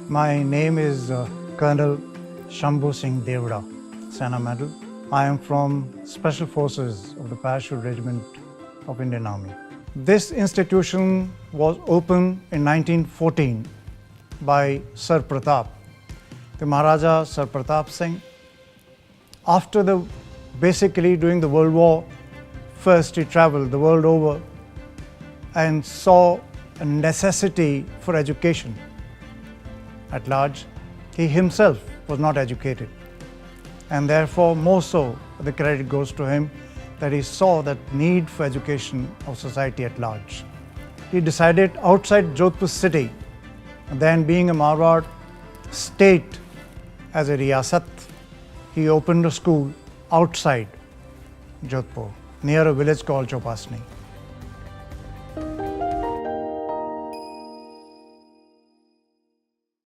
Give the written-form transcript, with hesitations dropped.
My name is Colonel Shambhu Singh Devda, Sena Medal. I am from Special Forces of the Parachute Regiment of Indian Army. This institution was opened in 1914 by Sir Pratap, the Maharaja Sir Pratap Singh. Basically during the World War, first he traveled the world over and saw a necessity for education at large. He himself was not educated, and therefore more so the credit goes to him that he saw that need for education of society at large. He decided outside Jodhpur city, and then being a Mayoor state as a riyasat, he opened a school outside Jodhpur near a village called Chopasni.